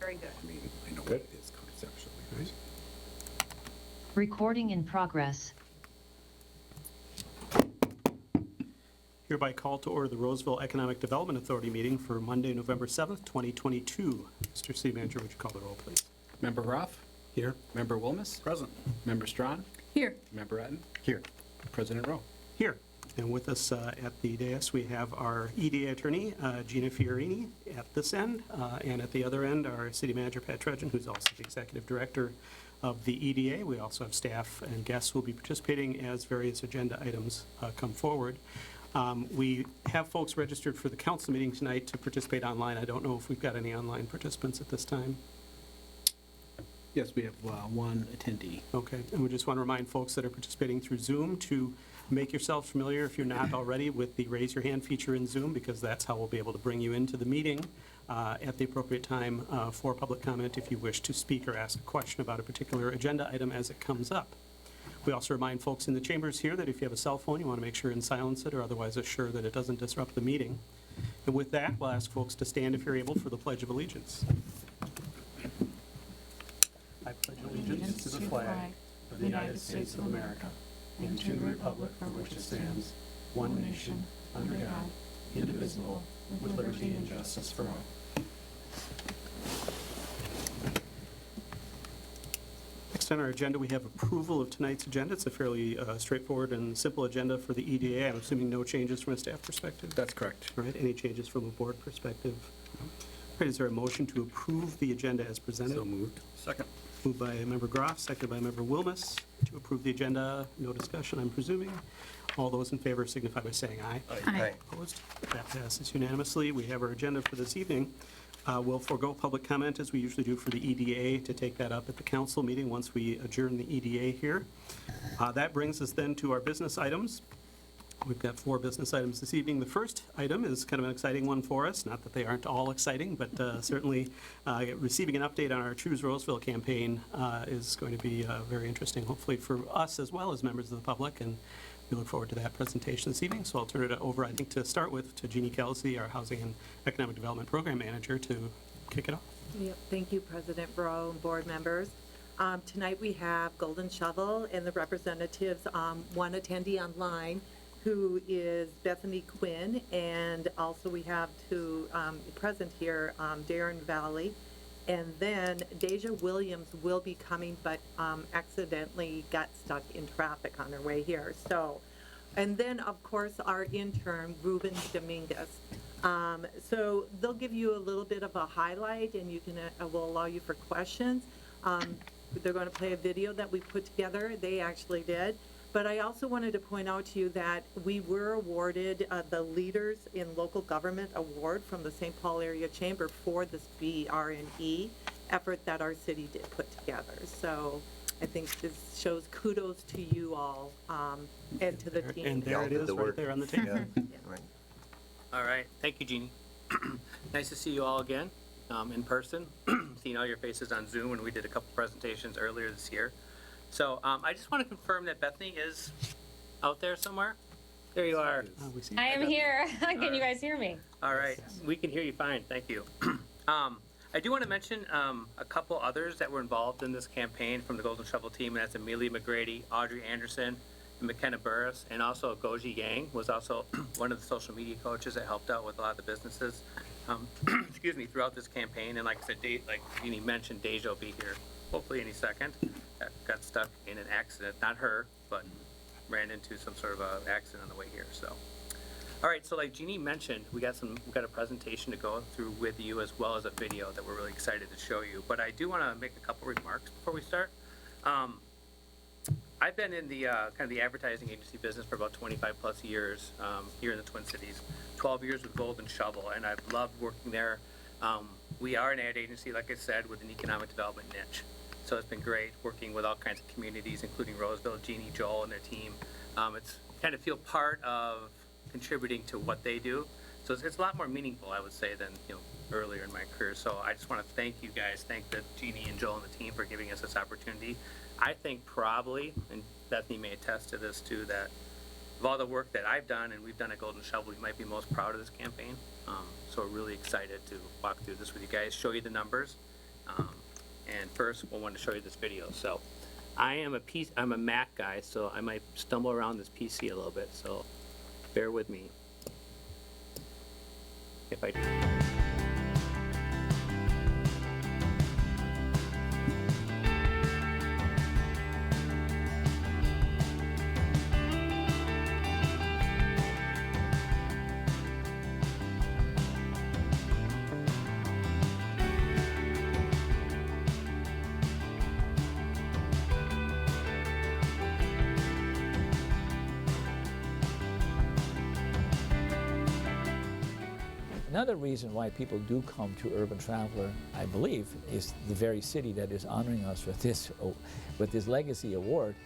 Very good. I mean, I know Good. what it is conceptually. Right? Recording in progress. Hereby call to order the Roseville Economic Development Authority meeting for Monday, November 7th, 2022. Mr. City Manager, would you call the roll, please? Member Groff? Here. Member Wilmus? Present. Member Strawn? Here. Member Etten? Here. President Rowe? Here. And with us at the dais, we have our EDA attorney, Gina Fiorini, at this end, and at the other end, our City Manager, Pat Trudgeon, who's also the Executive Director of the EDA. We also have staff and guests who will be participating as various agenda items come forward. We have folks registered for the council meeting tonight to participate online. I don't know if we've got any online participants at this time. Yes, we have one attendee. Okay, and we just want to remind folks that are participating through Zoom to make yourselves familiar, if you're not already, with the raise your hand feature in Zoom, because that's how we'll be able to bring you into the meeting at the appropriate time for public comment if you wish to speak or ask a question about a particular agenda item as it comes up. We also remind folks in the chambers here that if you have a cell phone, you want to make sure and silence it or otherwise assure that it doesn't disrupt the meeting. And with that, we'll ask folks to stand if you're able for the Pledge of Allegiance. I pledge allegiance to the flag of the United States of America and to the republic for which it stands, one nation, under God, indivisible, with liberty and justice for all. Next on our agenda, we have approval of tonight's agenda. It's a fairly straightforward and simple agenda for the EDA. I'm assuming no changes from a staff perspective. That's correct. All right, any changes from a board perspective? All right, is there a motion to approve the agenda as presented? So moved. Second. Moved by Member Groff, seconded by Member Wilmus. To approve the agenda, no discussion, I'm presuming. All those in favor signify by saying aye. Aye. Opposed? That passes unanimously. We have our agenda for this evening. We'll forego public comment, as we usually do for the EDA, to take that up at the council meeting once we adjourn the EDA here. That brings us then to our business items. We've got 4 business items this evening. The first item is kind of an exciting one for us. Not that they aren't all exciting, but certainly receiving an update on our Choose Roseville campaign is going to be very interesting, hopefully for us as well as members of the public, and we look forward to that presentation this evening. So I'll turn it over, I think, to start with, to Jeannie Kelsey, our Housing and Economic Development Program Manager, to kick it off. Yep. Thank you, President Rowe and board members. Tonight we have Golden Shovel and the representatives, one attendee online, who is Bethany Quinn, and also we have two present here, Darren Valley, and then Deja Williams will be coming, but accidentally got stuck in traffic on her way here. So, and then of course our intern Ruben Dominguez. So they'll give you a little bit of a highlight, and you can will allow you for questions. They're going to play a video that we put together. They actually did. But I also wanted to point out to you that we were awarded the Leaders in Local Government Award from the St. Paul Area Chamber for this BRNE effort that our city did put together. So I think this shows kudos to you all and to the team. And there it is, right there on the table. Yeah. Right. All right. Thank you, Jeannie. Nice to see you all again in person, seeing all your faces on Zoom, and we did a couple presentations earlier this year. So I just want to confirm that Bethany is out there somewhere. There you are. We see I am here. Can you guys hear me? All right. We can hear you fine. Thank you. I do want to mention a couple others that were involved in this campaign from the Golden Shovel team, and that's Amelia McGrady, Audrey Anderson, and McKenna Burris, and also Goji Yang was also one of the social media coaches that helped out with a lot of the businesses excuse me, throughout this campaign. And like I said, like Jeannie mentioned, Deja will be here hopefully any second. Got stuck in an accident, not her, but ran into some sort of a accident on the way here. So, all right. So, like Jeannie mentioned, we got a presentation to go through with you, as well as a video that we're really excited to show you. But I do want to make a couple remarks before we start. I've been in the kind of the advertising agency business for about 25 plus years here in the Twin Cities. 12 years with Golden Shovel, and I've loved working there. We are an ad agency, like I said, with an economic development niche. So it's been great working with all kinds of communities, including Roseville, Jeannie, Joel, and their team. It's kind of feel part of contributing to what they do. So it's a lot more meaningful, I would say, than earlier in my career. So I just want to thank you guys, thank the Jeannie and Joel and the team for giving us this opportunity. I think probably, and Bethany may attest to this too, that of all the work that I've done and we've done at Golden Shovel, we might be most proud of this campaign. So we're really excited to walk through this with you guys, show you the numbers, And first, I wanted to show you this video. So I'm a Mac guy, so I might stumble around this PC a little bit, so bear with me if I do. Another reason why people do come to Urban Traveler, I believe, is the very city that is honoring us with this Legacy Award,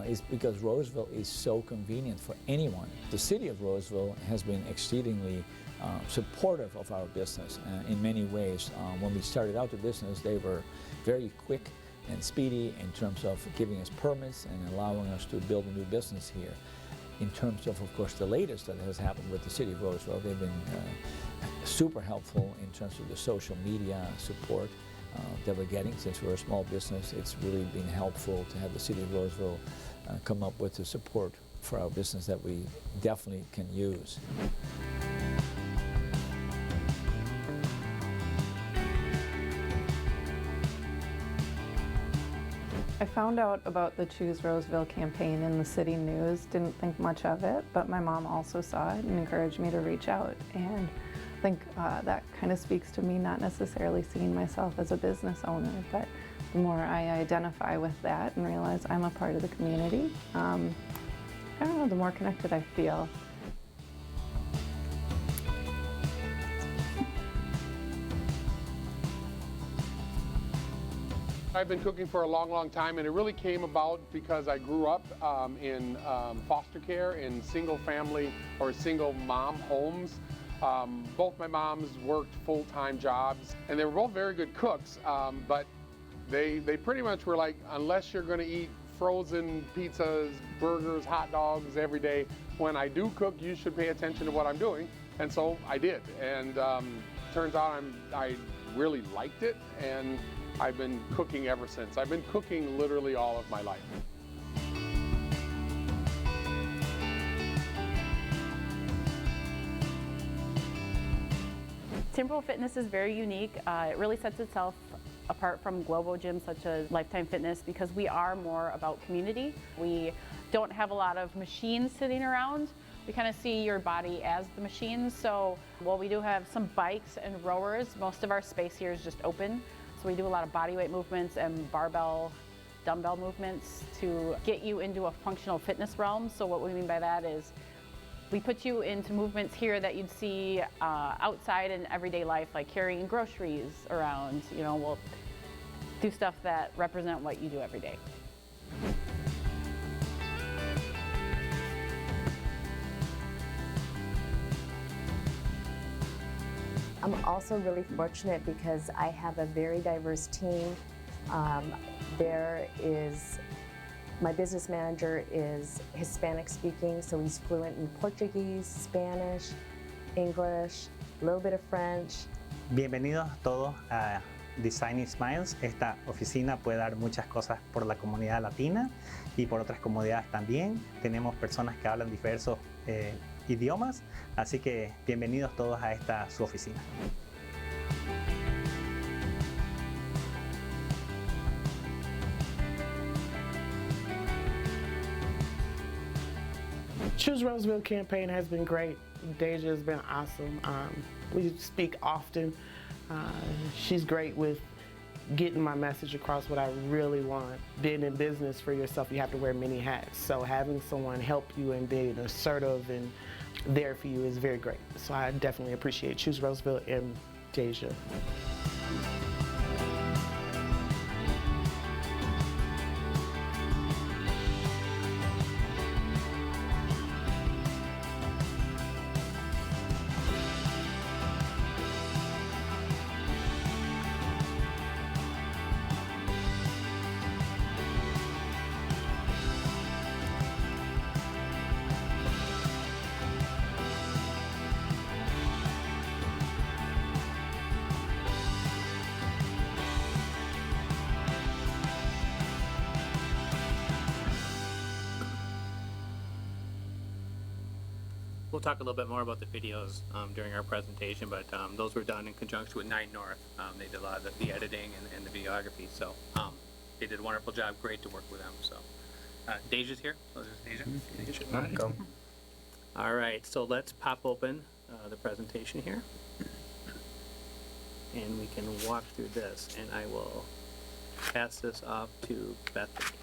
is because Roseville is so convenient for anyone. The city of Roseville has been exceedingly supportive of our business in many ways. When we started out the business, they were very quick and speedy in terms of giving us permits and allowing us to build a new business here. In terms of course, the latest that has happened with the city of Roseville, they've been super helpful in terms of the social media support that we're getting. Since we're a small business, it's really been helpful to have the city of Roseville come up with the support for our business that we definitely can use. I found out about the Choose Roseville campaign in the city news, didn't think much of it, but my mom also saw it and encouraged me to reach out. And I think that kind of speaks to me not necessarily seeing myself as a business owner, but the more I identify with that and realize I'm a part of the community, I don't know, the more connected I feel. I've been cooking for a long time, and it really came about because I grew up in foster care in single family or single mom homes. Both my moms worked full-time jobs, and they were both very good cooks, but they pretty much were like, unless you're gonna eat frozen pizzas, burgers, hot dogs every day, when I do cook, you should pay attention to what I'm doing. And so I did, and turns out I really liked it, and I've been cooking ever since. I've been cooking literally all of my life. Timberwolf Fitness is very unique. It really sets itself apart from global gyms such as Lifetime Fitness because we are more about community. We don't have a lot of machines sitting around. We kind of see your body as the machines. So while we do have some bikes and rowers, most of our space here is just open. So we do a lot of body weight movements and barbell, dumbbell movements to get you into a functional fitness realm. So what we mean by that is we put you into movements here that you'd see outside in everyday life, like carrying groceries around. You know, we'll do stuff that represent what you do every day. I'm also really fortunate because I have a very diverse team. My business manager is Hispanic speaking, so he's fluent in Portuguese, Spanish, English, a little bit of French. Bienvenidos todos a Designing Smiles. Esta oficina puede dar muchas cosas por la comunidad latina y por otras comunidades también. Tenemos personas que hablan diversos idiomas, así que bienvenidos todos a esta su oficina. Choose Roseville campaign has been great. Deja has been awesome. We speak often. She's great with getting my message across what I really want. Being in business for yourself, you have to wear many hats. So having someone help you and being assertive and there for you is very great. So I definitely appreciate Choose Roseville and Deja. we'll talk a little bit more about the videos during our presentation, but those were done in conjunction with 9 North. They did a lot of the editing and the videography, so they did a wonderful job. Great to work with them. So Deja's here. Oh, there's Deja. Welcome. All right, so let's pop open the presentation here, and we can walk through this, and I will pass this off to Bethany.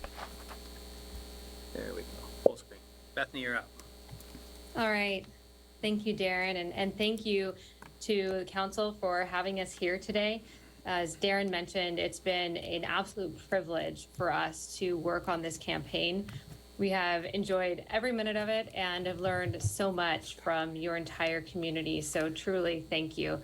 There we go. Full screen. Bethany, you're up. All right. Thank you, Darren, and thank you to the council for having us here today. As Darren mentioned, it's been an absolute privilege for us to work on this campaign. We have enjoyed every minute of it and have learned so much from your entire community. So truly, thank you.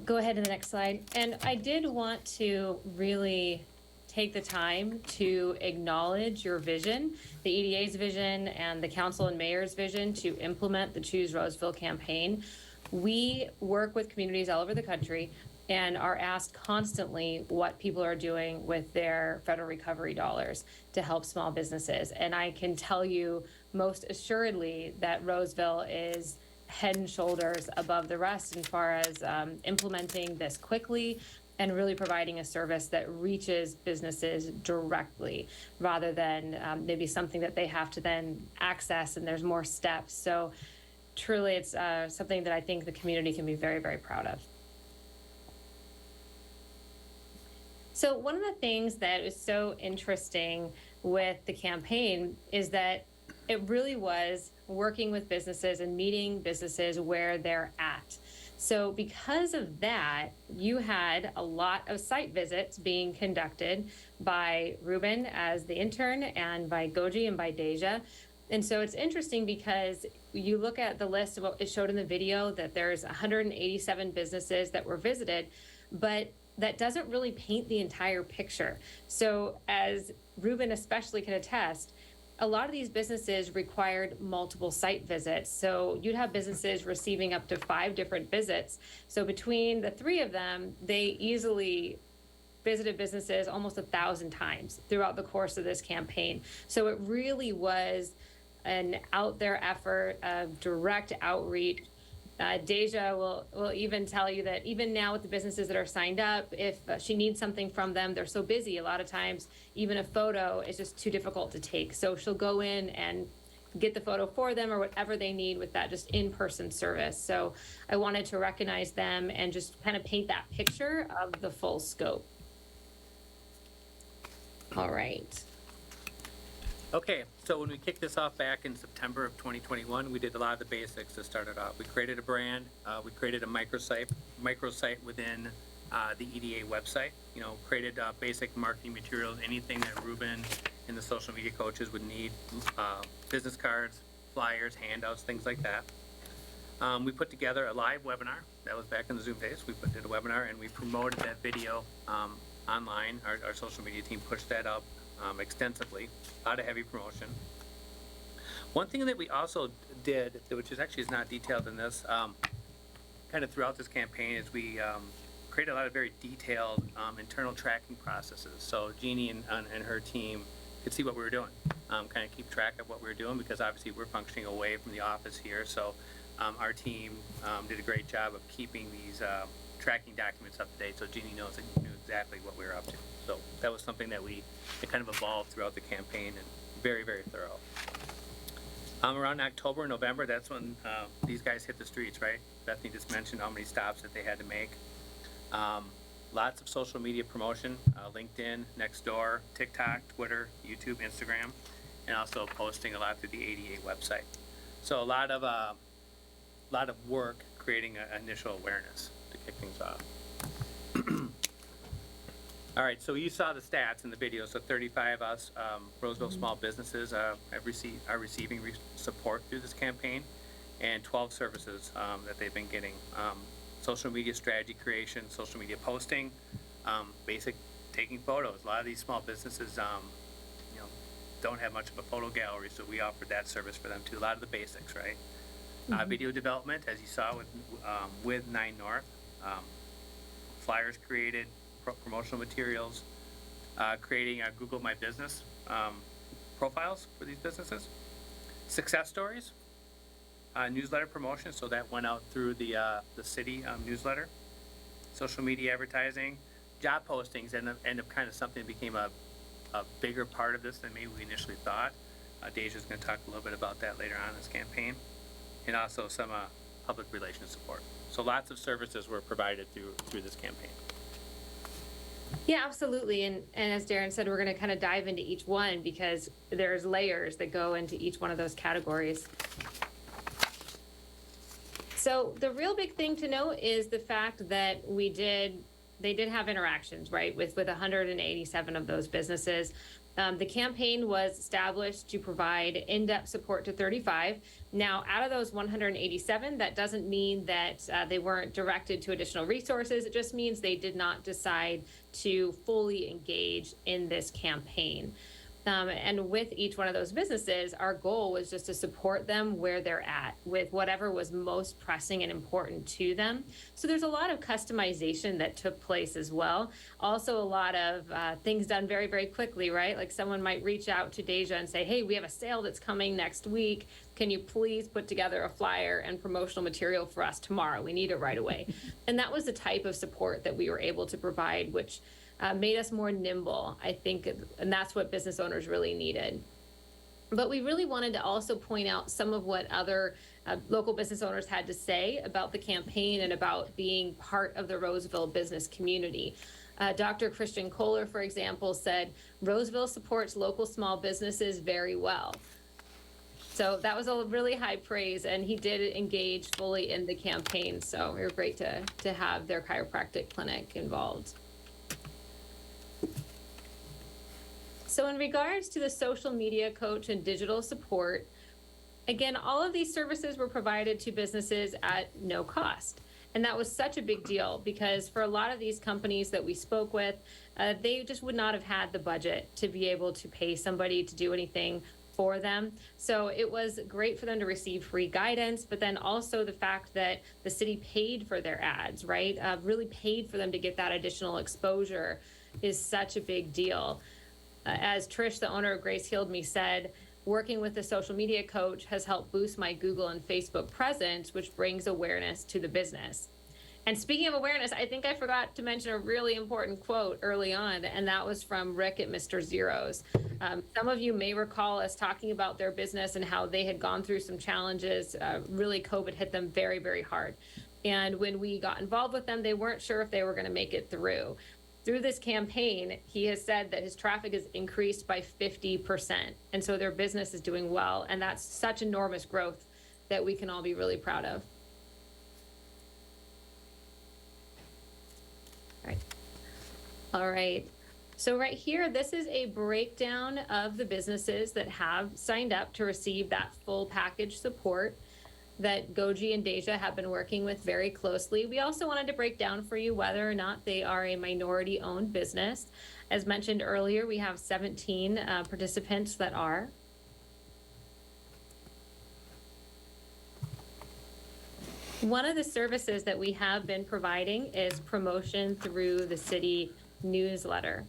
Go ahead to the next slide. And I did want to really take the time to acknowledge your vision, the EDA's vision and the council and mayor's vision to implement the Choose Roseville campaign. We work with communities all over the country and are asked constantly what people are doing with their federal recovery dollars to help small businesses. And I can tell you most assuredly that Roseville is head and shoulders above the rest as far as implementing this quickly and really providing a service that reaches businesses directly rather than maybe something that they have to then access and there's more steps. So truly it's something that I think the community can be very, very proud of. So one of the things that is so interesting with the campaign is that it really was working with businesses and meeting businesses where they're at. So because of that, you had a lot of site visits being conducted by Ruben as the intern and by Goji and by Deja. And so it's interesting because you look at the list of what it showed in the video that there's 187 businesses that were visited, but that doesn't really paint the entire picture. So as Ruben especially can attest, a lot of these businesses required multiple site visits. So you'd have businesses receiving up to 5 different visits. So between the 3 of them, they easily visited businesses almost 1,000 times throughout the course of this campaign. So it really was an out there effort of direct outreach. Deja will even tell you that even now with the businesses that are signed up, if she needs something from them, they're so busy. A lot of times, even a photo is just too difficult to take. So she'll go in and get the photo for them or whatever they need with that just in-person service. So I wanted to recognize them and just kind of paint that picture of the full scope. All right. Okay, so when we kicked this off back in September of 2021, we did a lot of the basics to start it off. We created a brand, we created a microsite within the EDA website, created basic marketing materials, anything that Ruben and the social media coaches would need, business cards, flyers, handouts, things like that. We put together a live webinar. That was back in the Zoom days. We did a webinar and we promoted that video online. Our social media team pushed that up extensively, a lot of heavy promotion. One thing that we also did, which is actually not detailed in this, kind of throughout this campaign, is we created a lot of very detailed internal tracking processes. So Jeannie and her team could see what we were doing, kind of keep track of what we were doing, because obviously we're functioning away from the office here. So our team did a great job of keeping these tracking documents up to date, so Jeannie knew exactly what we were up to. So that was something that it kind of evolved throughout the campaign, and very, very thorough. Around October, November, that's when these guys hit the streets, right? Bethany just mentioned how many stops that they had to make. Lots of social media promotion, LinkedIn, Nextdoor, TikTok, Twitter, YouTube, Instagram, and also posting a lot through the ADA website. So a lot of work creating an initial awareness to kick things off. All right, so you saw the stats in the video. So 35 of us, Roseville small businesses are receiving support through this campaign, and 12 services that they've been getting. Social media strategy creation, social media posting, basic taking photos. A lot of these small businesses, don't have much of a photo gallery, so we offered that service for them too. A lot of the basics, right? Video development, as you saw with 9 North, flyers created, promotional materials, creating Google My Business profiles for these businesses, success stories, newsletter promotion, so that went out through the city newsletter. Social media advertising, job postings end up kind of something that became a bigger part of this than maybe we initially thought. Deja's going to talk a little bit about that later on in this campaign, and also some public relations support. So lots of services were provided through this campaign. Yeah, absolutely. And as Darren said, we're going to kind of dive into each one because there's layers that go into each one of those categories. So the real big thing to note is the fact that they did have interactions, right, with 187 of those businesses. The campaign was established to provide in-depth support to 35. Now, out of those 187, that doesn't mean that they weren't directed to additional resources. It just means they did not decide to fully engage in this campaign. And with each one of those businesses, our goal was just to support them where they're at with whatever was most pressing and important to them. So there's a lot of customization that took place as well. Also, a lot of things done very, very quickly, right? Like someone might reach out to Deja and say, hey, we have a sale that's coming next week. Can you please put together a flyer and promotional material for us tomorrow? We need it right away. And that was the type of support that we were able to provide, which made us more nimble, I think, and that's what business owners really needed. But we really wanted to also point out some of what other local business owners had to say about the campaign and about being part of the Roseville business community. Dr. Christian Kohler, for example, said, Roseville supports local small businesses very well. So that was a really high praise, and he did engage fully in the campaign. So we were great to have their chiropractic clinic involved. So in regards to the social media coach and digital support, again, all of these services were provided to businesses at no cost. And that was such a big deal because for a lot of these companies that we spoke with, they just would not have had the budget to be able to pay somebody to do anything for them. So it was great for them to receive free guidance, but then also the fact that the city paid for their ads, right? Really paid for them to get that additional exposure is such a big deal. As Trish, the owner of Grace Healed Me, said, working with the social media coach has helped boost my Google and Facebook presence, which brings awareness to the business. And speaking of awareness, I think I forgot to mention a really important quote early on, and that was from Rick at Mr. Zeros. Some of you may recall us talking about their business and how they had gone through some challenges. Really, COVID hit them very, very hard. And when we got involved with them, they weren't sure if they were going to make it through. Through this campaign, he has said that his traffic has increased by 50%. And so their business is doing well. And that's such enormous growth that we can all be really proud of. All right. So right here, this is a breakdown of the businesses that have signed up to receive that full package support that Goji and Deja have been working with very closely. We also wanted to break down for you whether or not they are a minority-owned business. As mentioned earlier, we have 17 participants that are. One of the services that we have been providing is promotion through the city newsletter.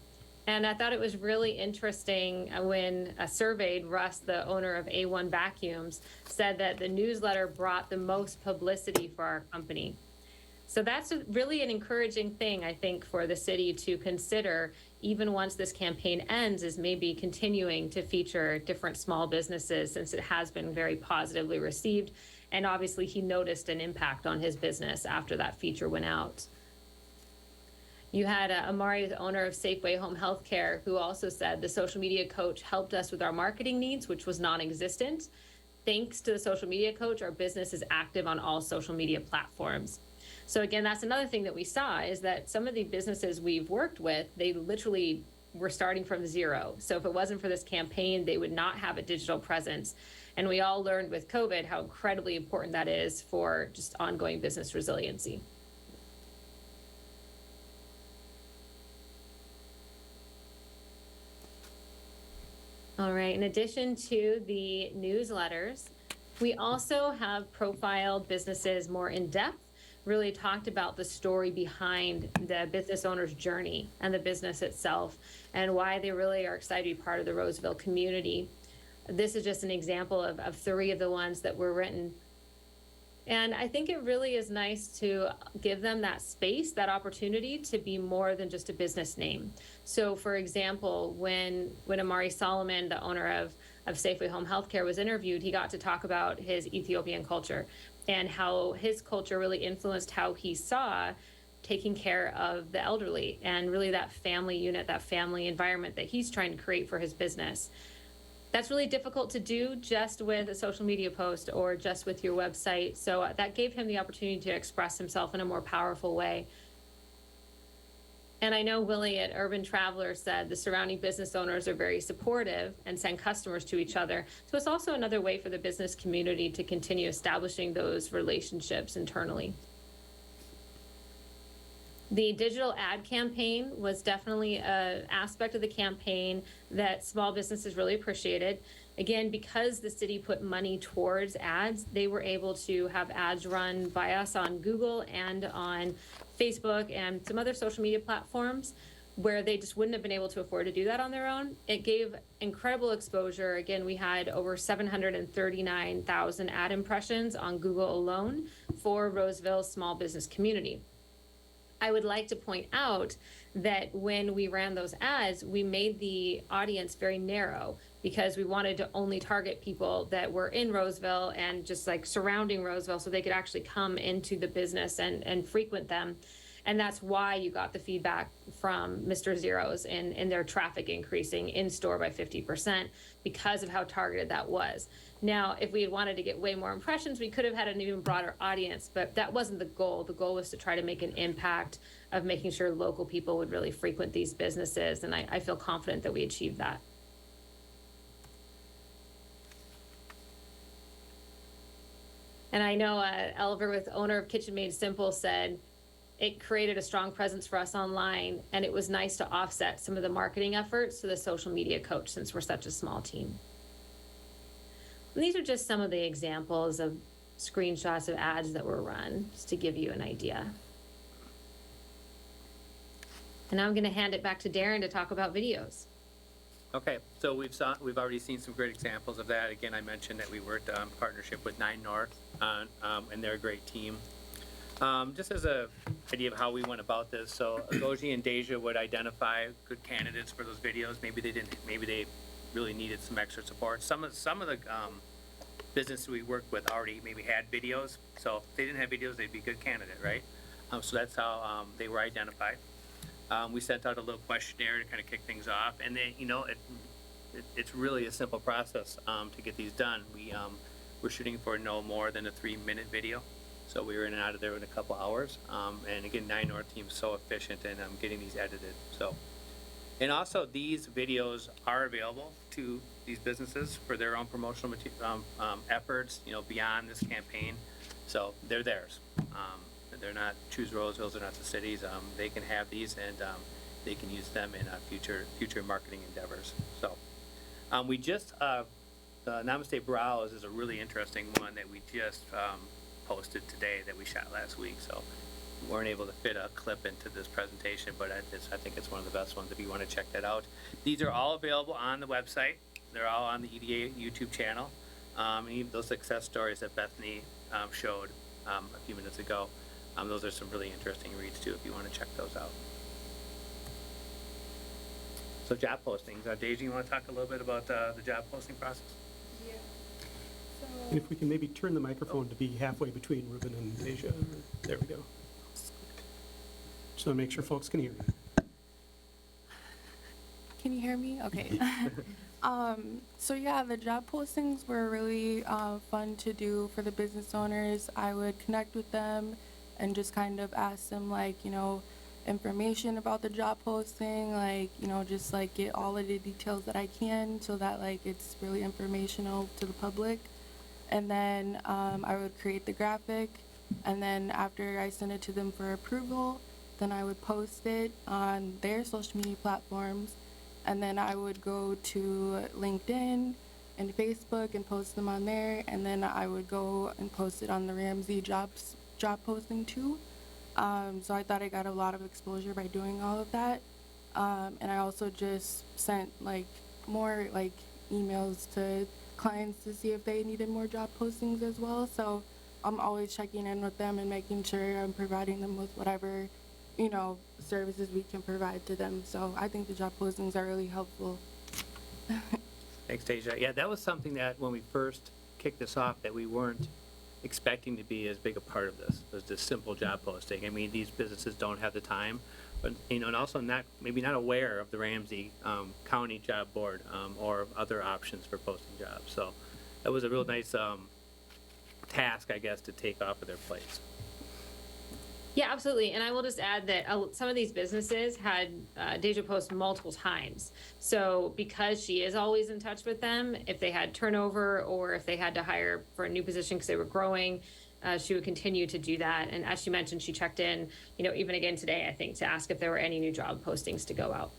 And I thought it was really interesting when surveyed, Russ, the owner of A1 Vacuums, said that the newsletter brought the most publicity for our company. So that's really an encouraging thing, I think, for the city to consider, even once this campaign ends, is maybe continuing to feature different small businesses, since it has been very positively received. And obviously, he noticed an impact on his business after that feature went out. You had Amari, the owner of Safeway Home Healthcare, who also said the social media coach helped us with our marketing needs, which was non-existent. Thanks to the social media coach, our business is active on all social media platforms. So again, that's another thing that we saw, is that some of the businesses we've worked with, they literally were starting from zero. So if it wasn't for this campaign, they would not have a digital presence. And we all learned with COVID how incredibly important that is for just ongoing business resiliency. All right, in addition to the newsletters, we also have profiled businesses more in depth, really talked about the story behind the business owner's journey and the business itself, and why they really are excited to be part of the Roseville community. This is just an example of 3 of the ones that were written. And I think it really is nice to give them that space, that opportunity to be more than just a business name. So for example, when Amari Solomon, the owner of Safeway Home Healthcare, was interviewed, he got to talk about his Ethiopian culture and how his culture really influenced how he saw taking care of the elderly and really that family unit, that family environment that he's trying to create for his business. That's really difficult to do just with a social media post or just with your website. So that gave him the opportunity to express himself in a more powerful way. And I know Willie at Urban Traveler said the surrounding business owners are very supportive and send customers to each other. So it's also another way for the business community to continue establishing those relationships internally. The digital ad campaign was definitely an aspect of the campaign that small businesses really appreciated. Again, because the city put money towards ads, they were able to have ads run by us on Google and on Facebook and some other social media platforms where they just wouldn't have been able to afford to do that on their own. It gave incredible exposure. Again, we had over 739,000 ad impressions on Google alone for Roseville's small business community. I would like to point out that when we ran those ads, we made the audience very narrow because we wanted to only target people that were in Roseville and just like surrounding Roseville so they could actually come into the business and frequent them. And that's why you got the feedback from Mr. Zeros in their traffic increasing in store by 50% because of how targeted that was. Now, if we had wanted to get way more impressions, we could have had an even broader audience, but that wasn't the goal. The goal was to try to make an impact of making sure local people would really frequent these businesses, and I feel confident that we achieved that. And I know Oliver, with owner of Kitchen Made Simple, said it created a strong presence for us online, and it was nice to offset some of the marketing efforts to the social media coach since we're such a small team. And these are just some of the examples of screenshots of ads that were run, just to give you an idea. And now I'm going to hand it back to Darren to talk about videos. Okay, so we've already seen some great examples of that. Again, I mentioned that we worked on partnership with 9 North, and they're a great team. Just as an idea of how we went about this, so Agoji and Deja would identify good candidates for those videos. Maybe they really needed some extra support. Some of the businesses we worked with already maybe had videos, so if they didn't have videos, they'd be a good candidate, right? So that's how they were identified. We sent out a little questionnaire to kind of kick things off, and then it's really a simple process to get these done. We're shooting for no more than a 3-minute video, so we were in and out of there in a couple hours. And again, 9 North team's so efficient in getting these edited. So, and also these videos are available to these businesses for their own promotional efforts, beyond this campaign. So they're theirs. They're not Choose Roseville's, they're not the city's. They can have these, and they can use them in future marketing endeavors. So we just Namaste Browse is a really interesting one that we just posted today that we shot last week. So we weren't able to fit a clip into this presentation, but I think it's one of the best ones if you want to check that out. These are all available on the website. They're all on the EDA YouTube channel. And even those success stories that Bethany showed a few minutes ago. Those are some really interesting reads too if you want to check those out. So job postings. Deja, you want to talk a little bit about the job posting process? Yeah. And if we can maybe turn the microphone to be halfway between Ruben and Deja. There we go. So make sure folks can hear you. Can you hear me? Okay. So yeah, the job postings were really fun to do for the business owners. I would connect with them and just kind of ask them, information about the job posting, just get all of the details that I can so that it's really informational to the public. And then I would create the graphic, and then after I send it to them for approval, then I would post it on their social media platforms, and then I would go to LinkedIn and Facebook and post them on there, and then I would go and post it on the Ramsey job posting too. So I thought I got a lot of exposure by doing all of that. And I also just sent more emails to clients to see if they needed more job postings as well. So I'm always checking in with them and making sure I'm providing them with whatever, services we can provide to them. So I think the job postings are really helpful. Thanks, Deja. Yeah, that was something that when we first kicked this off that we weren't expecting to be as big a part of this, was this simple job posting. I mean, these businesses don't have the time, but, and also maybe not aware of the Ramsey County Job Board or other options for posting jobs. So that was a real nice task, I guess, to take off of their plates. Yeah, absolutely. And I will just add that some of these businesses had Deja post multiple times. So because she is always in touch with them, if they had turnover or if they had to hire for a new position because they were growing, she would continue to do that. And as she mentioned, she checked in, even again today, I think, to ask if there were any new job postings to go out.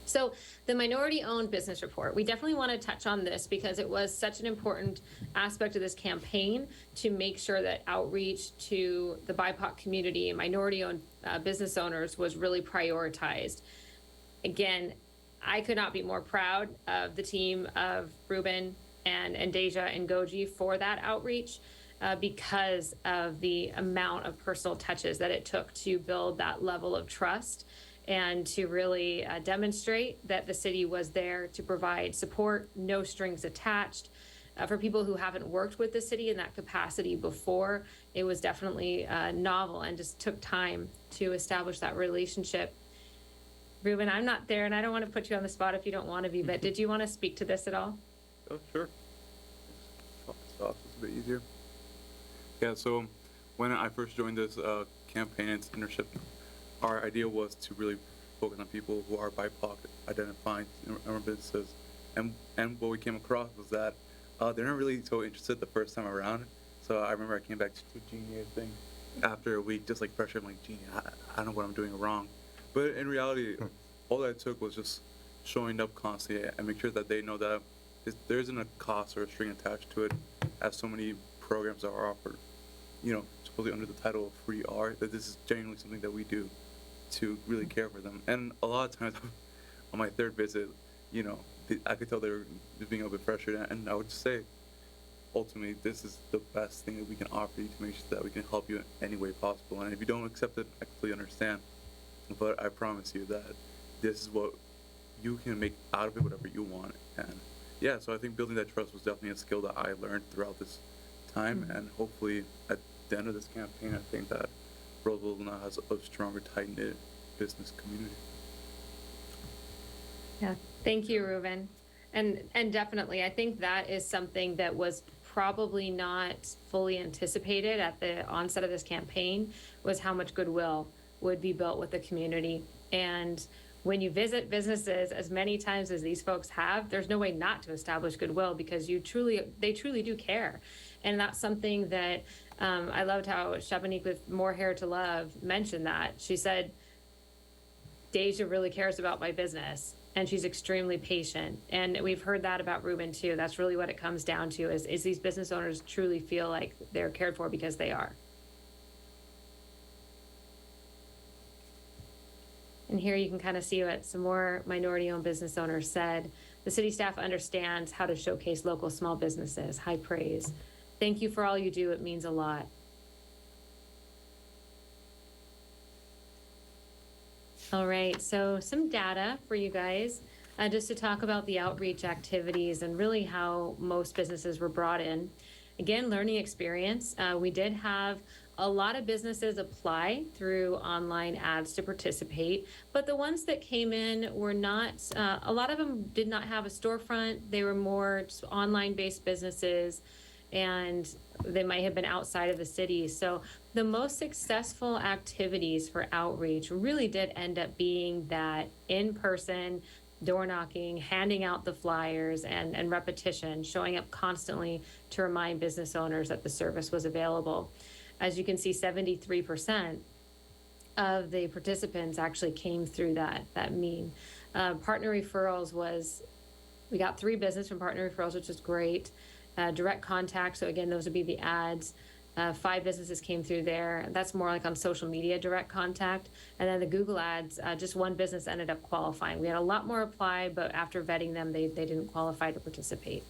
So the minority-owned business report, we definitely want to touch on this because it was such an important aspect of this campaign to make sure that outreach to the BIPOC community and minority-owned business owners was really prioritized. Again, I could not be more proud of the team of Ruben and Deja and Goji for that outreach because of the amount of personal touches that it took to build that level of trust and to really demonstrate that the city was there to provide support, no strings attached. For people who haven't worked with the city in that capacity before, it was definitely novel and just took time to establish that relationship. Ruben, I'm not there and I don't want to put you on the spot if you don't want to be, but did you want to speak to this at all? Oh, sure. So it's a bit easier. Yeah, so when I first joined this campaign and internship, our idea was to really focus on people who are BIPOC identifying in our businesses. And what we came across was that they're not really so interested the first time around. So I remember I came back to Jeannie, I think, after a week, just like pressure. I'm like, Jeannie, I don't know what I'm doing wrong. But in reality, all that it took was just showing up constantly and make sure that they know that there isn't a cost or a string attached to it, as so many programs are offered, supposedly under the title of free art, that this is genuinely something that we do to really care for them. And a lot of times on my third visit, I could tell they were being a bit frustrated, and I would just say, ultimately, this is the best thing that we can offer you to make sure that we can help you in any way possible. And if you don't accept it, I completely understand. But I promise you that this is what you can make out of it, whatever you want. And yeah, so I think building that trust was definitely a skill that I learned throughout this time. And hopefully at the end of this campaign, I think that Roseville now has a stronger, tight-knit business community. Yeah, thank you, Ruben. And definitely, I think that is something that was probably not fully anticipated at the onset of this campaign, was how much goodwill would be built with the community. And when you visit businesses as many times as these folks have, there's no way not to establish goodwill because they truly do care. And that's something that I loved how Shabanique with More Hair to Love mentioned that. She said, Deja really cares about my business and she's extremely patient. And we've heard that about Ruben too. That's really what it comes down to is these business owners truly feel like they're cared for because they are. And here you can kind of see what some more minority-owned business owners said. The city staff understands how to showcase local small businesses. High praise. Thank you for all you do. It means a lot. All right, so some data for you guys, just to talk about the outreach activities and really how most businesses were brought in. Again, learning experience. We did have a lot of businesses apply through online ads to participate, but the ones that came in were not, a lot of them did not have a storefront. They were more just online-based businesses, and they might have been outside of the city. So the most successful activities for outreach really did end up being that in-person door knocking, handing out the flyers, and repetition, showing up constantly to remind business owners that the service was available. As you can see, 73% of the participants actually came through that mean. Partner referrals we got 3 business from partner referrals, which is great. Direct contact, so again, those would be the ads. 5 businesses came through there. That's more like on social media direct contact. And then the Google ads, just 1 business ended up qualifying. We had a lot more apply, but after vetting them, they didn't qualify to participate.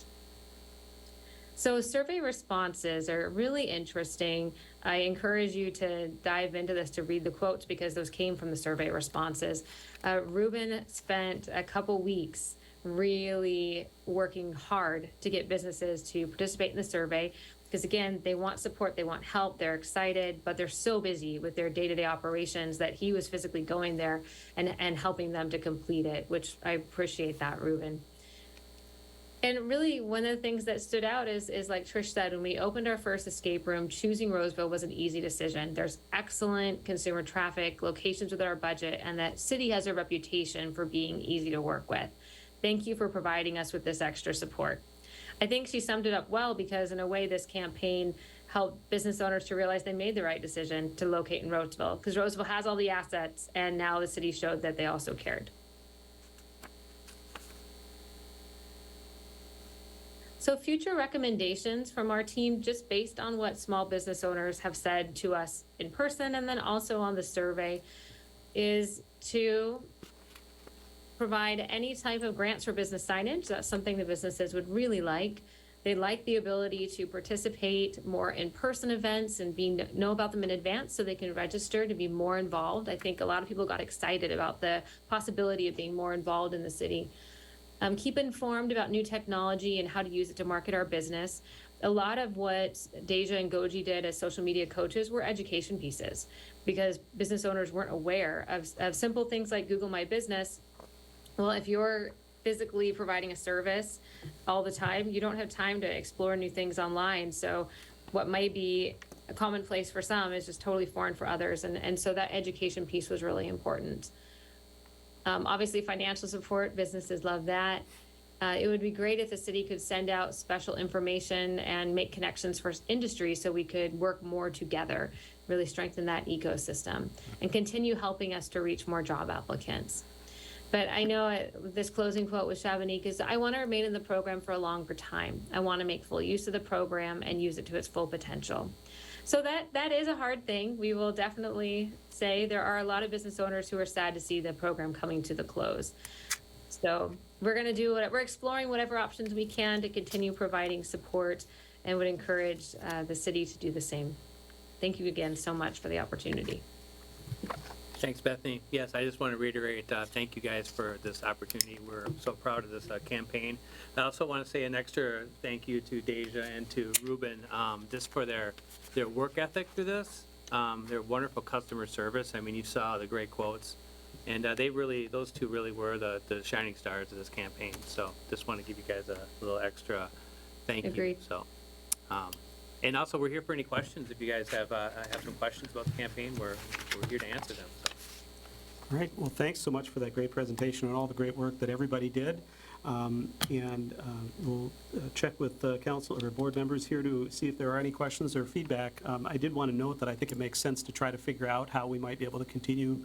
So survey responses are really interesting. I encourage you to dive into this to read the quotes because those came from the survey responses. Ruben spent a couple weeks really working hard to get businesses to participate in the survey because again, they want support, they want help, they're excited, but they're so busy with their day-to-day operations that he was physically going there and helping them to complete it, which I appreciate that, Ruben. And really, one of the things that stood out is like Trish said, when we opened our first escape room, choosing Roseville was an easy decision. There's excellent consumer traffic, locations within our budget, and that city has a reputation for being easy to work with. Thank you for providing us with this extra support. I think she summed it up well because in a way, this campaign helped business owners to realize they made the right decision to locate in Roseville because Roseville has all the assets and now the city showed that they also cared. So future recommendations from our team, just based on what small business owners have said to us in person and then also on the survey, is to provide any type of grants for business signage. That's something the businesses would really like. They like the ability to participate more in-person events and know about them in advance so they can register to be more involved. I think a lot of people got excited about the possibility of being more involved in the city. Keep informed about new technology and how to use it to market our business. A lot of what Deja and Goji did as social media coaches were education pieces because business owners weren't aware of simple things like Google My Business. Well, if you're physically providing a service all the time, you don't have time to explore new things online. So what might be a commonplace for some is just totally foreign for others. And so that education piece was really important. Obviously, financial support, businesses love that. It would be great if the city could send out special information and make connections for industry so we could work more together, really strengthen that ecosystem, and continue helping us to reach more job applicants. But I know this closing quote with Shabanique is, I want to remain in the program for a longer time. I want to make full use of the program and use it to its full potential. So that is a hard thing. We will definitely say there are a lot of business owners who are sad to see the program coming to the close. So we're going to do we're exploring whatever options we can to continue providing support and would encourage the city to do the same. Thank you again so much for the opportunity. Thanks, Bethany. Yes, I just want to reiterate, thank you guys for this opportunity. We're so proud of this campaign. I also want to say an extra thank you to Deja and to Ruben, just for their work ethic through this, their wonderful customer service. I mean, you saw the great quotes, and those two really were the shining stars of this campaign. So just want to give you guys a little extra thank Agreed. you. So, and also we're here for any questions. If you guys have some questions about the campaign, we're here to answer them. So. All right, well, thanks so much for that great presentation and all the great work that everybody did. We'll check with the council or board members here to see if there are any questions or feedback. I did want to note that I think it makes sense to try to figure out how we might be able to continue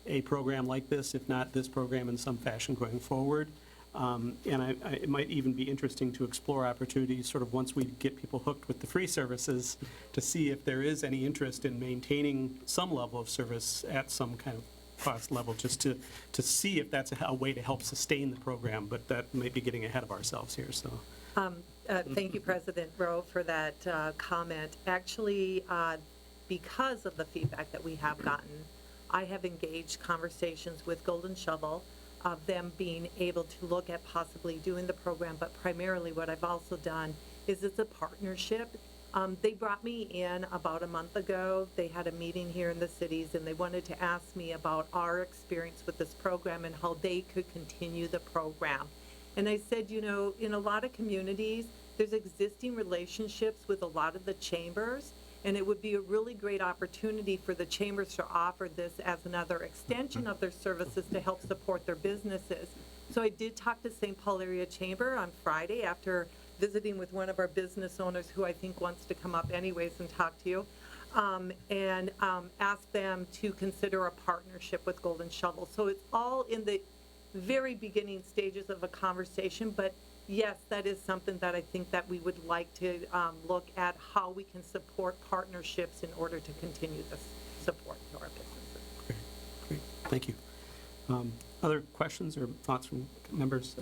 a program like this, if not this program in some fashion going forward. It might even be interesting to explore opportunities sort of once we get people hooked with the free services to see if there is any interest in maintaining some level of service at some kind of cost level, just to see if that's a way to help sustain the program, but that may be getting ahead of ourselves here. So, thank you, President Rowe, for that comment. Actually, because of the feedback that we have gotten, I have engaged conversations with Golden Shovel of them being able to look at possibly doing the program, but primarily what I've also done is it's a partnership. They brought me in about a month ago. They had a meeting here in the cities, and they wanted to ask me about our experience with this program and how they could continue the program. And I said, you know, in a lot of communities, there's existing relationships with a lot of the chambers, and it would be a really great opportunity for the chambers to offer this as another extension of their services to help support their businesses. So I did talk to St. Paul Area Chamber on Friday after visiting with one of our business owners who I think wants to come up anyways and talk to you, and ask them to consider a partnership with Golden Shovel. So it's all in the very beginning stages of a conversation, but yes, that is something that I think that we would like to look at how we can support partnerships in order to continue this support to our businesses. Great. Thank you. Other questions or thoughts from members?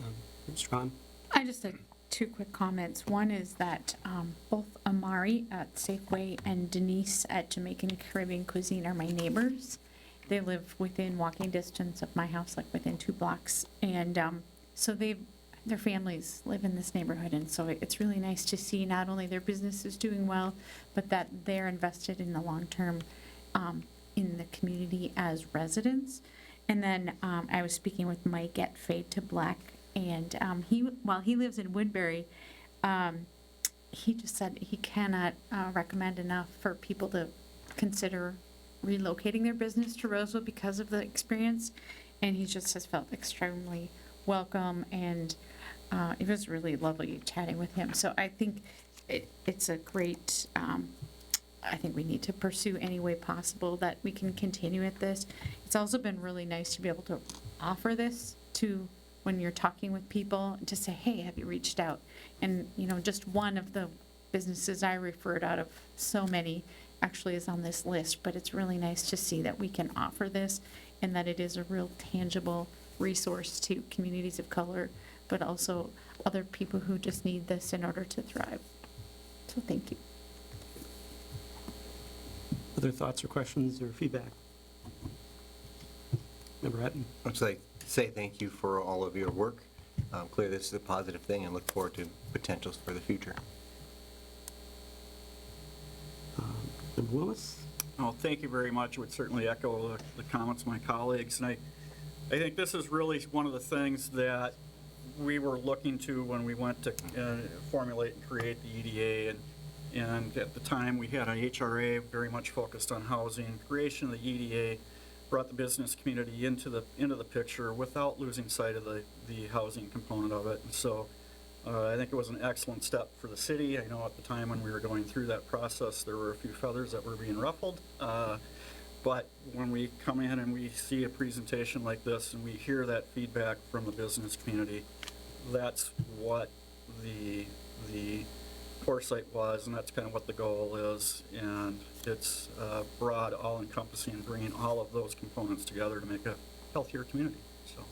Mr. Hahn? I just had two quick comments. One is that both Amari at Safeway and Denise at Jamaican Caribbean Cuisine are my neighbors. They live within walking distance of my house, like within 2 blocks. And so their families live in this neighborhood. And so it's really nice to see not only their businesses doing well, but that they're invested in the long term in the community as residents. And then I was speaking with Mike at Fade to Black, and while he lives in Woodbury, he just said he cannot recommend enough for people to consider relocating their business to Roseville because of the experience, and he just has felt extremely welcome, and it was really lovely chatting with him. So I think it's a great, I think we need to pursue any way possible that we can continue at this. It's also been really nice to be able to offer this to when you're talking with people, to say, hey, have you reached out? And, just one of the businesses I referred out of so many actually is on this list, but it's really nice to see that we can offer this and that it is a real tangible resource to communities of color, but also other people who just need this in order to thrive. So thank you. Other thoughts or questions or feedback? Member Hatton? I'd like to say thank you for all of your work. Clearly this is a positive thing and look forward to potentials for the future. Member Willis? Oh, thank you very much. I would certainly echo the comments of my colleagues. And I think this is really one of the things that we were looking to when we went to formulate and create the EDA. And at the time, we had an HRA very much focused on housing. Creation of the EDA brought the business community into the picture without losing sight of the housing component of it. And so I think it was an excellent step for the city. I know at the time when we were going through that process, there were a few feathers that were being ruffled. But when we come in and we see a presentation like this and we hear that feedback from the business community, that's what the foresight was, and that's kind of what the goal is. And it's broad, all-encompassing, bringing all of those components together to make a healthier community. So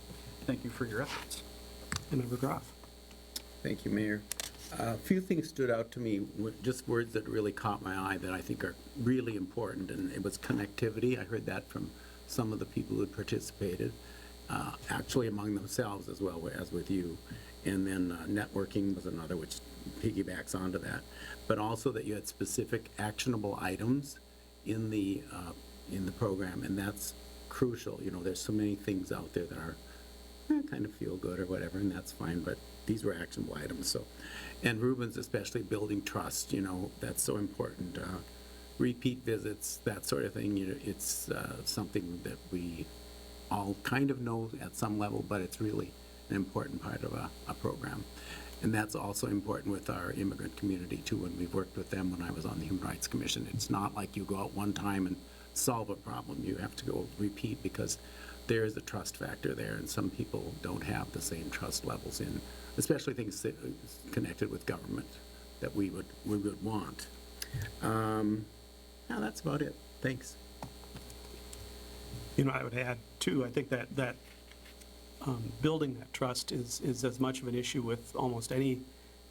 thank you for your efforts. And Member Groff? Thank you, Mayor. A few things stood out to me, just words that really caught my eye that I think are really important, and it was connectivity. I heard that from some of the people who had participated, actually among themselves as well as with you. And then networking was another, which piggybacks onto that. But also that you had specific actionable items in the program, and that's crucial. There's so many things out there that are kind of feel good or whatever, and that's fine, but these were actionable items. So, and Ruben's especially building trust, that's so important. Repeat visits, that sort of thing, it's something that we all kind of know at some level, but it's really an important part of a program. And that's also important with our immigrant community too, when we've worked with them when I was on the Human Rights Commission. It's not like you go out one time and solve a problem. You have to go repeat because there is a trust factor there, and some people don't have the same trust levels in, especially things connected with government that we would want. Now that's about it. Thanks. I would add too, I think that building that trust is as much of an issue with almost any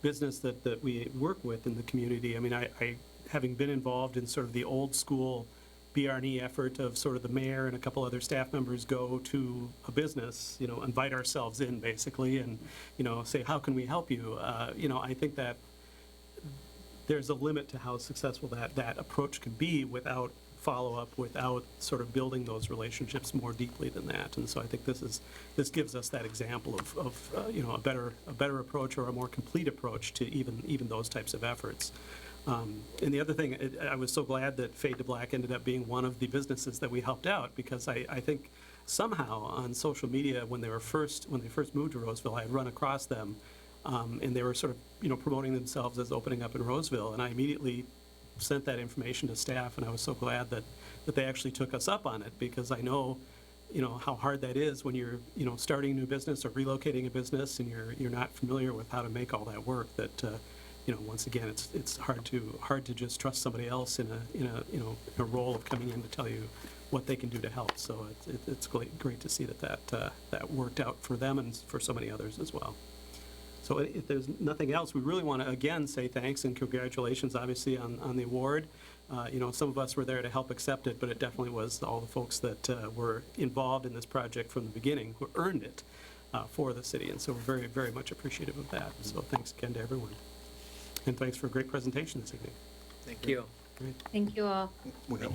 business that we work with in the community. I mean, I having been involved in sort of the old school BRNE effort of sort of the mayor and a couple other staff members go to a business, invite ourselves in basically and, say, how can we help you? I think that there's a limit to how successful that approach can be without follow-up, without sort of building those relationships more deeply than that. And so I think this gives us that example of a better approach or a more complete approach to even those types of efforts. And the other thing, I was so glad that Fade to Black ended up being one of the businesses that we helped out, because I think somehow on social media when they first moved to Roseville, I had run across them, and they were sort of promoting themselves as opening up in Roseville, and I immediately sent that information to staff, and I was so glad that they actually took us up on it, because I know how hard that is when you're starting a new business or relocating a business and you're not familiar with how to make all that work. That once again, it's hard to just trust somebody else in a role of coming in to tell you what they can do to help. So it's great to see that worked out for them and for so many others as well. So if there's nothing else, we really want to again say thanks and congratulations, obviously, on the award. Some of us were there to help accept it, but it definitely was all the folks that were involved in this project from the beginning who earned it for the city. And so we're very, very much appreciative of that. So thanks again to everyone. And thanks for a great presentation this evening. Thank you. Great. Thank you all.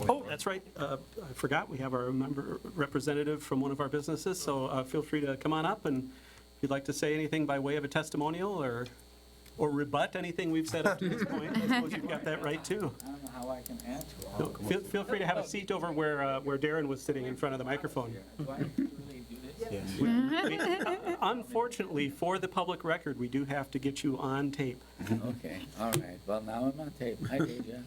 Oh, that's right. I forgot, we have our member representative from one of our businesses, so feel free to come on up, and if you'd like to say anything by way of a testimonial or rebut anything we've said up to this point, I suppose you've got that right, too. I don't know how I can add to all No, of this. feel free to have a seat over where Darren was sitting in front of the microphone. Do I really do this? Unfortunately, for the public record, we do have to get you on tape. Okay, all right. Well, now I'm on tape. Hi, Deja.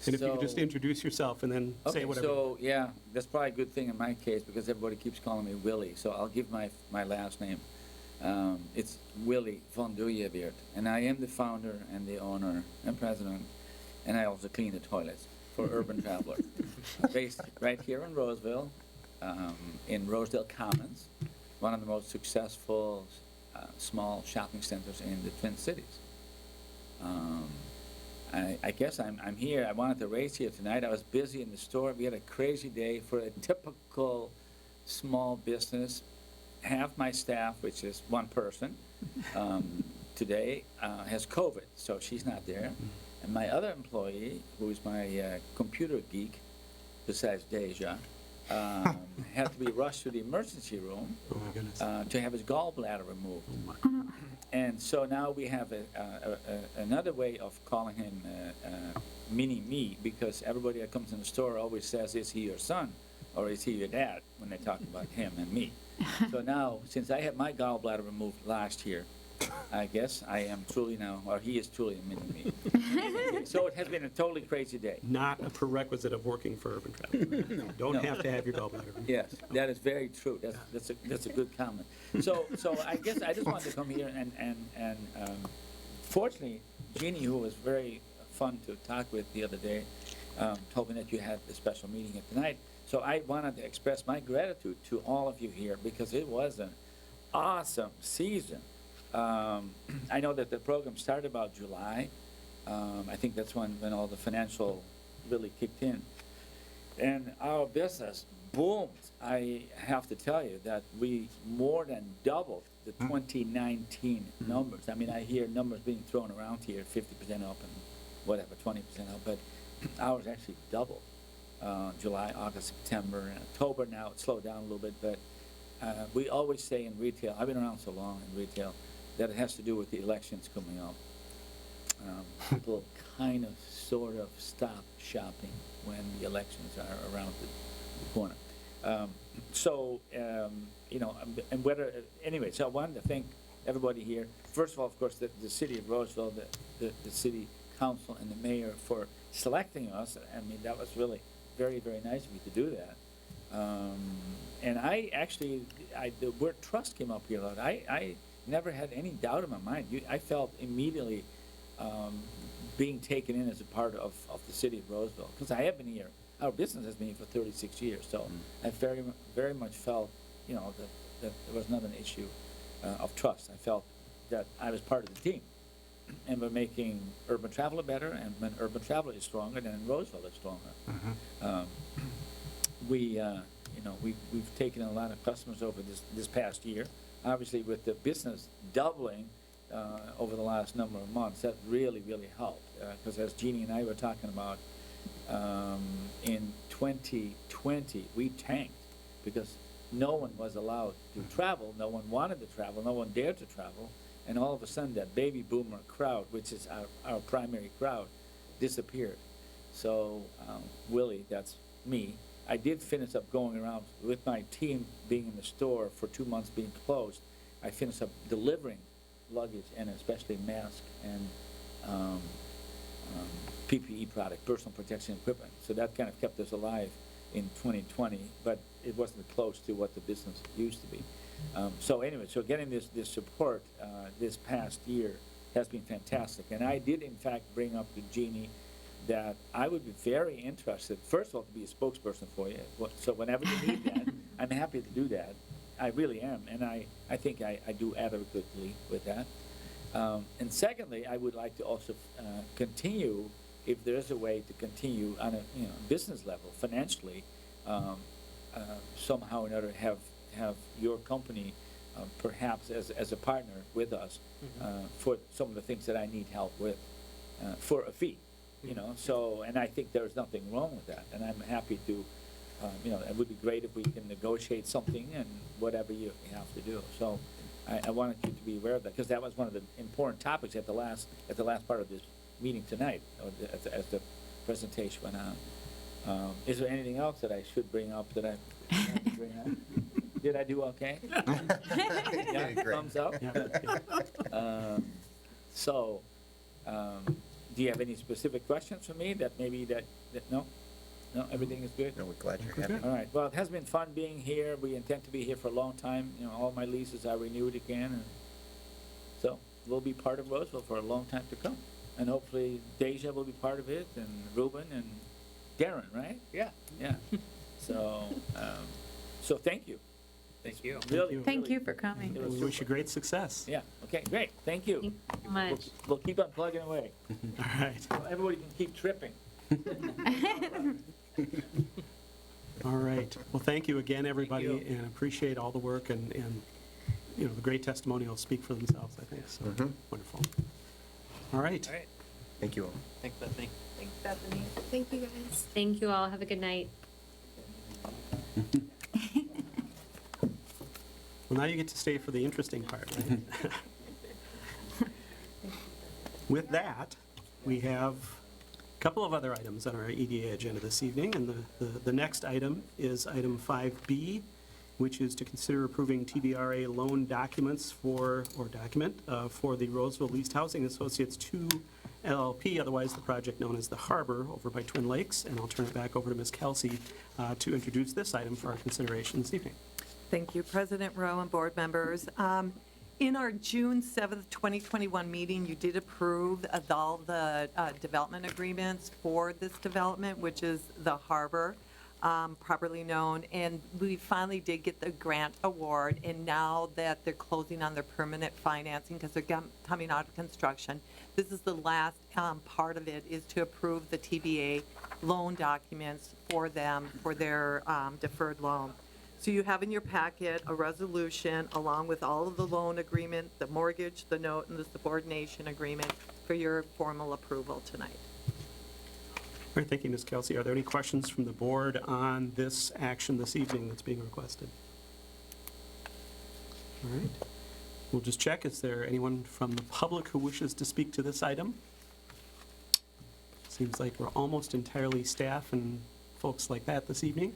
And if you could just introduce yourself and then say Okay, whatever. so, yeah, that's probably a good thing in my case because everybody keeps calling me Willie, so I'll give my last name. It's Willie van Duyeweert, and I am the founder and the owner and president, and I also clean the toilets for Urban Traveler, based right here in Roseville, in Rosedale Commons, one of the most successful small shopping centers in the Twin Cities. I guess I'm here. I wanted to race here tonight. I was busy in the store. We had a crazy day for a typical small business. Half my staff, which is one person, today has COVID, so she's not there. And my other employee, who is my computer geek, besides Deja, had to be rushed to the emergency room to have his gallbladder removed. And so now we have another way of calling him Mini-Me, because everybody that comes in the store always says, is he your son or is he your dad, when they talk about him and me. So now, since I had my gallbladder removed last year, I guess I am truly now, or he is truly a Mini-Me. So it has been a totally crazy day. Not a prerequisite of working for Urban Traveler. Don't have to have your gallbladder removed. Yes, that is very true. That's a good comment. So I guess I just wanted to come here and fortunately, Jeannie, who was very fun to talk with the other day, told me that you had a special meeting here tonight. So I wanted to express my gratitude to all of you here because it was an awesome season. I know that the program started about July. I think that's when all the financial really kicked in. And our business boomed. I have to tell you that we more than doubled the 2019 numbers. I mean, I hear numbers being thrown around here, 50% up and whatever, 20% up, but ours actually doubled. July, August, September, and October. Now it slowed down a little bit, but we always say in retail, I've been around so long in retail, that it has to do with the elections coming up. People kind of, sort of stop shopping when the elections are around the corner. And whether, anyway, so I wanted to thank everybody here. First of all, of course, the city of Roseville, the city council and the mayor for selecting us. I mean, that was really very, very nice of you to do that. And I actually, the word trust came up here a lot. I never had any doubt in my mind. I felt immediately being taken in as a part of the city of Roseville, because I have been here. Our business has been here for 36 years, so I very, very much felt, that there was not an issue of trust. I felt that I was part of the team, and we're making Urban Traveler better, and when Urban Traveler is stronger, then Roseville is stronger. We've taken a lot of customers over this past year. Obviously, with the business doubling over the last number of months, that really, really helped. Because as Jeannie and I were talking about, in 2020, we tanked because no one was allowed to travel, no one wanted to travel, no one dared to travel, and all of a sudden that baby boomer crowd, which is our primary crowd, disappeared. So, Willie, that's me, I did finish up going around with my team being in the store for 2 months being closed. I finished up delivering luggage and especially masks and PPE product, personal protection equipment. So that kind of kept us alive in 2020, but it wasn't close to what the business used to be. So anyway, so getting this support this past year has been fantastic. And I did in fact bring up to Jeannie that I would be very interested, first of all, to be a spokesperson for you. So whenever you need that, I'm happy to do that. I really am, and I think I do adequately with that. And secondly, I would like to also continue, if there's a way to continue on a business level, financially, somehow or another, have your company perhaps as a partner with us for some of the things that I need help with for a fee. So, and I think there's nothing wrong with that, and I'm happy to. It would be great if we can negotiate something and whatever you have to do. So, I wanted you to be aware of that, because that was one of the important topics at the last part of this meeting tonight, or as the presentation went on. Is there anything else that I should bring up that I have to bring up? Did I do okay? Yeah, thumbs up. Do you have any specific questions for me that maybe that no? No, everything is good? No, we're glad you're happy. All right. Well, it has been fun being here. We intend to be here for a long time. All my leases are renewed again. And so we'll be part of Roseville for a long time to come. And hopefully Deja will be part of it, and Ruben and Darren, right? Yeah. Yeah. So thank you. Thank you. Really, Thank you for coming. We wish you great success. Yeah. Okay, great. Thank you. Thank you so much. We'll keep on plugging away. All right. So everybody can keep tripping. All right. Well, thank you again, everybody, and appreciate all the work, and the great testimonials speak for themselves, I think. So wonderful. All right. All right. Thank you all. Thanks, Bethany. Thanks, Bethany. Thank you, guys. Thank you all. Have a good night. Well, now you get to stay for the interesting part, right? With that, we have a couple of other items on our EDA agenda this evening, and the next item is item 5B, which is to consider approving TBRA loan documents for the Roseville Leased Housing Associates 2 LLP, otherwise the project known as the Harbor, over by Twin Lakes. And I'll turn it back over to Ms. Kelsey to introduce this item for our consideration this evening. Thank you, President Rowe and board members. In our June 7th, 2021 meeting, you did approve of all the development agreements for this development, which is the Harbor, properly known. And we finally did get the grant award, and now that they're closing on their permanent financing because they're coming out of construction, this is the last part of it, is to approve the TBA loan documents for them for their deferred loan. So you have in your packet a resolution along with all of the loan agreement, the mortgage, the note, and the subordination agreement for your formal approval tonight. All right, thank you, Ms. Kelsey. Are there any questions from the board on this action this evening that's being requested? All right. We'll just check. Is there anyone from the public who wishes to speak to this item? Seems like we're almost entirely staff and folks like that this evening.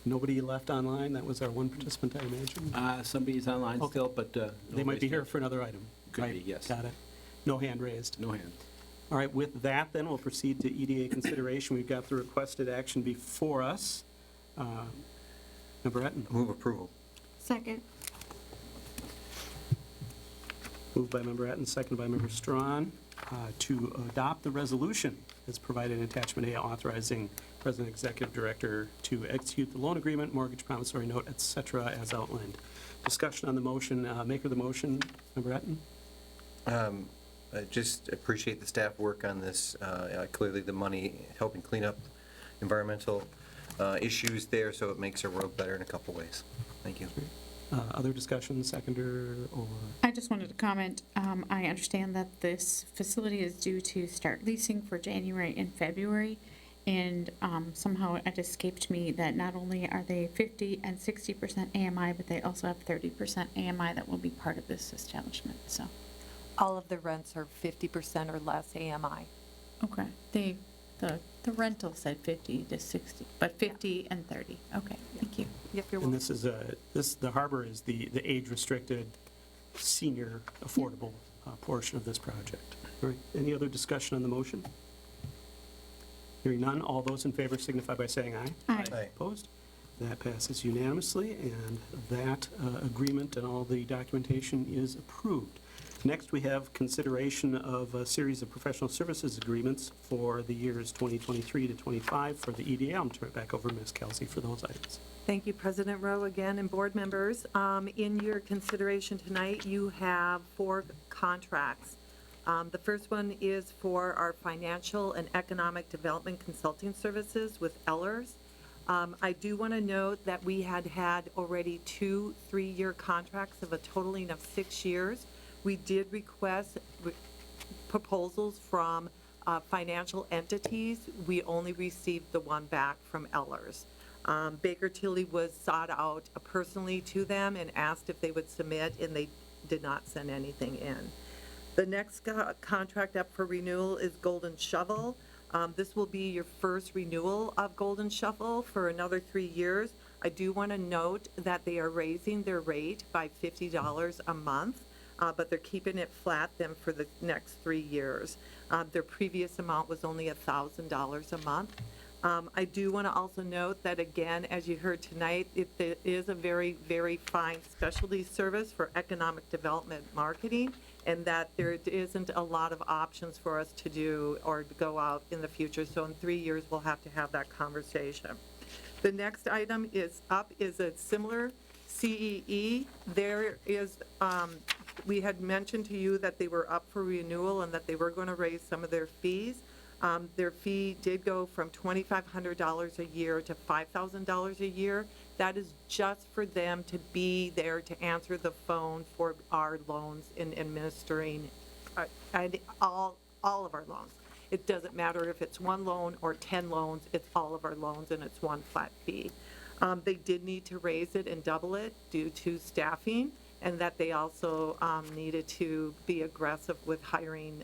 Nobody left online? That was our one participant, I imagine? Somebody's online still, but... They might be here for another item. Could Right, be, yes. Got it. No hand raised. No hand. All right, with that, then, we'll proceed to EDA consideration. We've got the requested action before us. Member Etten. Move approval. Second. Moved by Member Etten, seconded by Member Strawn, to adopt the resolution as provided in Attachment A, authorizing President Executive Director to execute the loan agreement, mortgage promissory note, et cetera, as outlined. Discussion on the motion. Maker of the motion, Member Etten. I just appreciate the staff work on this. Clearly, the money helping clean up environmental issues there, so it makes our road better in a couple ways. Thank you. Other discussion, seconder, or? I just wanted to comment. I understand that this facility is due to start leasing for January and February, and somehow it escaped me that not only are they 50 and 60% AMI, but they also have 30% AMI that will be part of this establishment. So, all of the rents are 50% or less AMI. Okay. The rental said 50 to 60, but 50 and 30. Okay, thank you. Yep, you're And welcome. the Harbor is the age-restricted, senior, affordable portion of this project. All right, any other discussion on the motion? Hearing none, all those in favor signify by saying aye. Aye. Aye. Opposed? That passes unanimously, and that agreement and all the documentation is approved. Next, we have consideration of a series of professional services agreements for the years 2023 to 25 for the EDA. I'll turn it back over to Ms. Kelsey for those items. Thank you, President Rowe, again, and board members. In your consideration tonight, you have 4 contracts. The first one is for our financial and economic development consulting services with Ellers. I do want to note that we had already 2 3-year contracts of a totaling of 6 years. We did request proposals from financial entities. We only received the one back from Ellers. Baker Tilly was sought out personally to them and asked if they would submit, and they did not send anything in. The next contract up for renewal is Golden Shovel. This will be your first renewal of Golden Shovel for another 3 years. I do want to note that they are raising their rate by $50 a month, but they're keeping it flat then for the next 3 years. Their previous amount was only $1,000 a month. I do want to also note that, again, as you heard tonight, it is a very, very fine specialty service for economic development marketing, and that there isn't a lot of options for us to do or to go out in the future. So in 3 years, we'll have to have that conversation. The next item is a similar CEE. There is, we had mentioned to you that they were up for renewal and that they were going to raise some of their fees. Their fee did go from $2,500 a year to $5,000 a year. That is just for them to be there to answer the phone for our loans in administering all of our loans. It doesn't matter if it's 1 loan or 10 loans, it's all of our loans and it's one flat fee. They did need to raise it and double it due to staffing, and that they also needed to be aggressive with hiring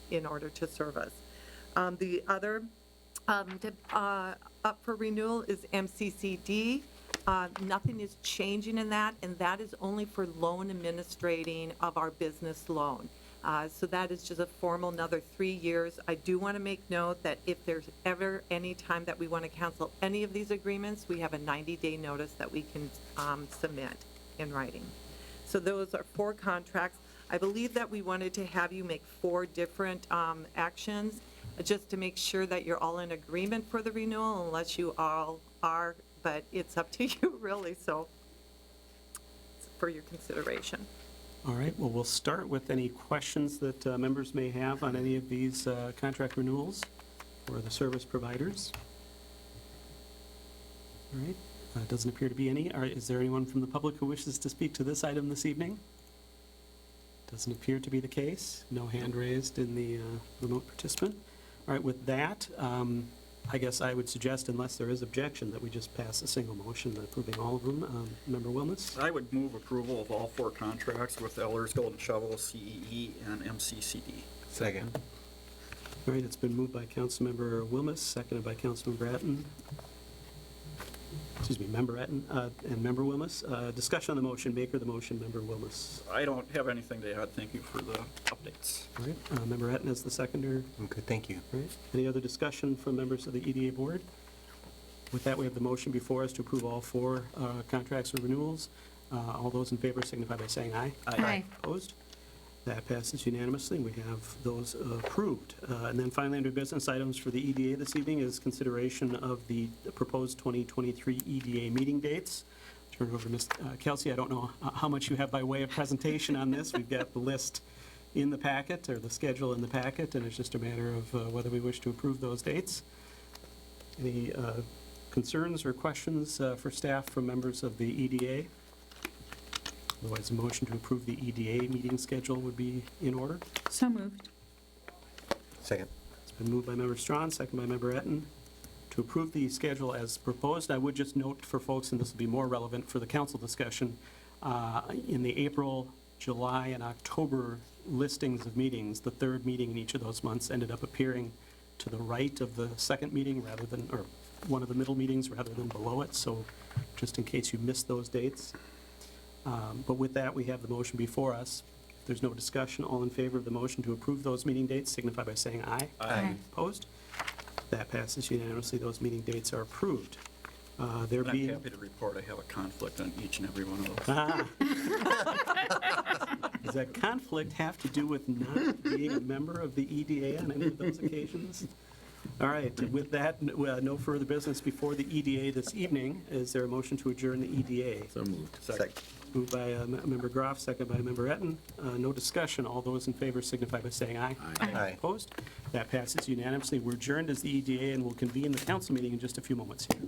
in order to serve us. The other up for renewal is MCCD. Nothing is changing in that, and that is only for loan administrating of our business loan. So that is just a formal another 3 years. I do want to make note that if there's ever any time that we want to cancel any of these agreements, we have a 90-day notice that we can submit in writing. So those are 4 contracts. I believe that we wanted to have you make 4 different actions just to make sure that you're all in agreement for the renewal, unless you all are, but it's up to you really, so it's for your consideration. All right, well, we'll start with any questions that members may have on any of these contract renewals for the service providers. All right, doesn't appear to be any. Is there anyone from the public who wishes to speak to this item this evening? Doesn't appear to be the case. No hand raised in the remote participant. All right, with that, I guess I would suggest, unless there is objection, that we just pass a single motion approving all of them. Member Wilmes? I would move approval of all 4 contracts with Ellers, Golden Shovel, CEE, and MCCD. Second. All right, it's been moved by Councilmember Wilmes, seconded by Councilmember Etten. Excuse me, Member Etten and Member Wilmes. Discussion on the motion. Maker of the motion, Member Wilmes. I don't have anything to add. Thank you for the updates. All right, Member Etten is the seconder. Okay, thank you. All right. Any other discussion from members of the EDA board? With that, we have the motion before us to approve all 4 contracts or renewals. All those in favor signify by saying aye. Aye. Opposed? That passes unanimously. We have those approved. And then finally, under business items for the EDA this evening is consideration of the proposed 2023 EDA meeting dates. Turn it over to Ms. Kelsey. I don't know how much you have by way of presentation on this. We've got the list in the packet, or the schedule in the packet, and it's just a matter of whether we wish to approve those dates. Any concerns or questions for staff from members of the EDA? Otherwise, a motion to approve the EDA meeting schedule would be in order. So moved. Second. It's been moved by Member Strawn, second by Member Etten, to approve the schedule as proposed. I would just note for folks, and this will be more relevant for the council discussion, in the April, July, and October listings of meetings, the 3rd meeting in each of those months ended up appearing to the right of the 2nd meeting rather than, or one of the middle meetings rather than below it. So just in case you missed those dates. But with that, we have the motion before us. If there's no discussion, all in favor of the motion to approve those meeting dates signify by saying aye. Aye. Opposed? That passes unanimously. Those meeting dates are approved. There I'm being... happy to report I have a conflict on each and every one of those. Does that conflict have to do with not being a member of the EDA on any of those occasions? All right, with that, no further business before the EDA this evening. Is there a motion to adjourn the EDA? So moved. Second. Moved by Member Groff, second by Member Etten. No discussion. All those in favor signify by saying aye. Aye. Opposed? That passes unanimously. We're adjourned as the EDA and will convene the council meeting in just a few moments here.